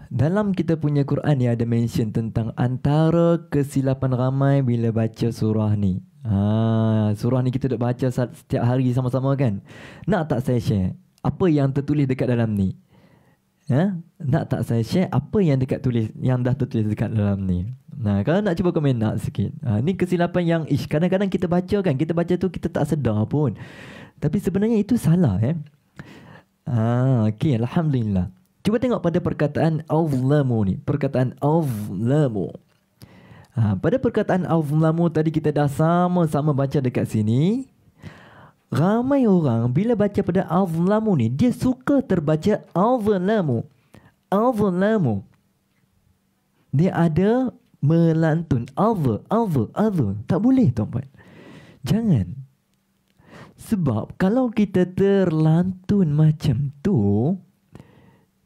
Dalam kita punya Quran ni ada mention tentang antara kesilapan ramai bila baca surah ni. Surah ni kita duk baca setiap hari sama-sama kan. Nak tak saya share apa yang tertulis dekat dalam ni? Nak tak saya share apa yang dah tertulis dekat dalam ni? Nah, kalau nak cuba komen nak sikit. Ni kesilapan yang kadang-kadang kita baca kan, kita baca tu kita tak sedar pun. Tapi sebenarnya itu salah okey, alhamdulillah. Cuba tengok pada perkataan azlamu ni. Perkataan azlamu. Pada perkataan azlamu tadi kita dah sama-sama baca dekat sini. Ramai orang bila baca pada azlamu ni, dia suka terbaca azlamu. Azlamu. Dia ada melantun. Tak boleh tuan-puan. Jangan. Sebab kalau kita terlantun macam tu,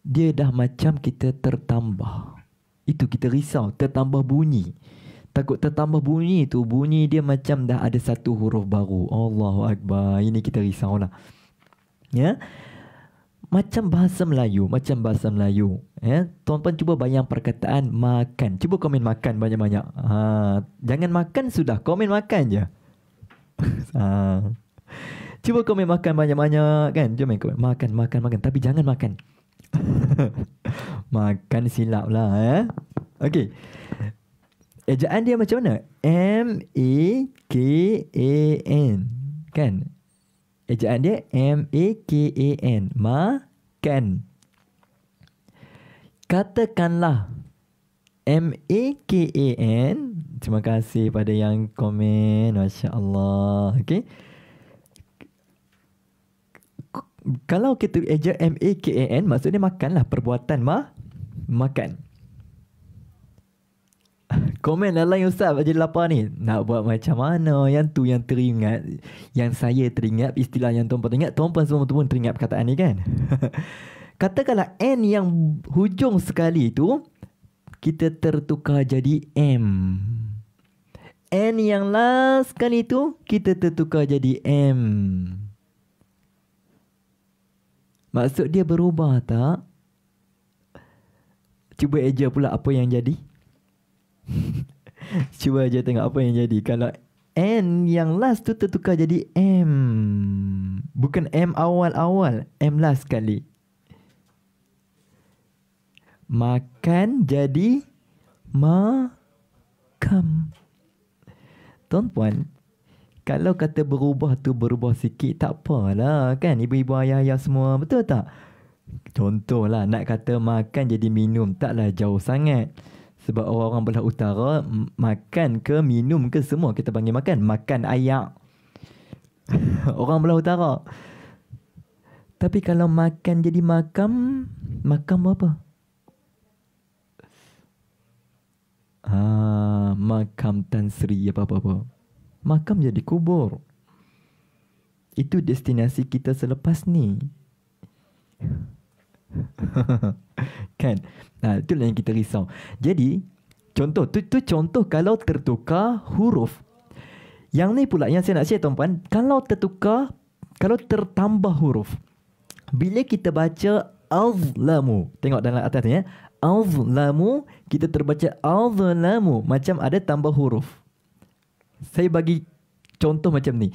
dia dah macam kita tertambah. Itu kita risau, tertambah bunyi. Takut tertambah bunyi tu, bunyi dia macam dah ada satu huruf baru. Allahu Akbar. Ini kita risau lah. Ya. Macam bahasa Melayu. Tuan-tuan cuba bayang perkataan makan. Cuba komen makan banyak-banyak. Jangan makan sudah, komen makan je. Cuba komen makan banyak-banyak kan. Jom komen makan. Tapi jangan makan. Makan silap lah Okey. Ejaan dia macam mana? M-A-K-A-N. Kan? Ejaan dia M-A-K-A-N. Makan. Katakanlah M-A-K-A-N. Terima kasih pada yang komen. Masya Allah. Okey. Kalau kita eja M-A-K-A-N, maksudnya makanlah. Perbuatan makan. Komen lain Ustaz jadi lapar ni. Nak buat macam mana? Yang tu yang teringat. Yang saya teringat. Istilah yang tuan-tuan teringat. Tuan-tuan semua pun teringat perkataan ni kan. Katakanlah N yang hujung sekali tu, kita tertukar jadi M. N yang last sekali tu, kita tertukar jadi M. Maksud dia berubah tak? Cuba eja pula apa yang jadi. Cuba aja tengok apa yang jadi. Kalau N yang last tu tertukar jadi M. Bukan M awal-awal, M last sekali. Makan jadi makam. Tuan-puan, kalau kata berubah tu berubah sikit tak apalah kan, ibu-ibu ayah-ayah semua, betul tak? Contohlah nak kata makan jadi minum, taklah jauh sangat. Sebab orang-orang belah utara makan ke minum ke semua kita panggil makan. Makan ayak. Orang belah utara. Tapi kalau makan jadi makam, makam apa? Makam Tan Sri apa-apa. Makam jadi kubur. Itu destinasi kita selepas ni. Kan? Itulah yang kita risau. Jadi contoh tu contoh kalau tertukar huruf. Yang ni pula yang saya nak share tuan-puan, kalau tertambah huruf. Bila kita baca azlamu, tengok dalam atas ni azlamu, kita terbaca azlamu, macam ada tambah huruf. Saya bagi contoh macam ni.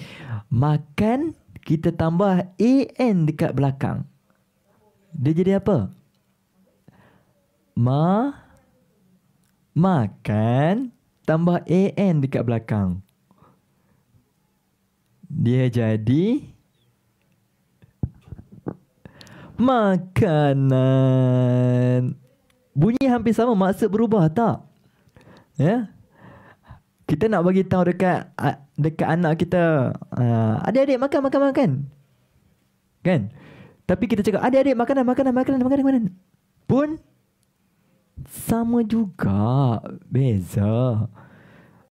Makan, kita tambah an dekat belakang. Dia jadi apa? Makan tambah an dekat belakang. Dia jadi makanan. Bunyi hampir sama, maksud berubah tak? Ya. Kita nak bagi tahu dekat anak kita, adik-adik makan. Kan? Tapi kita cakap adik-adik makanan. Pun sama juga, beza.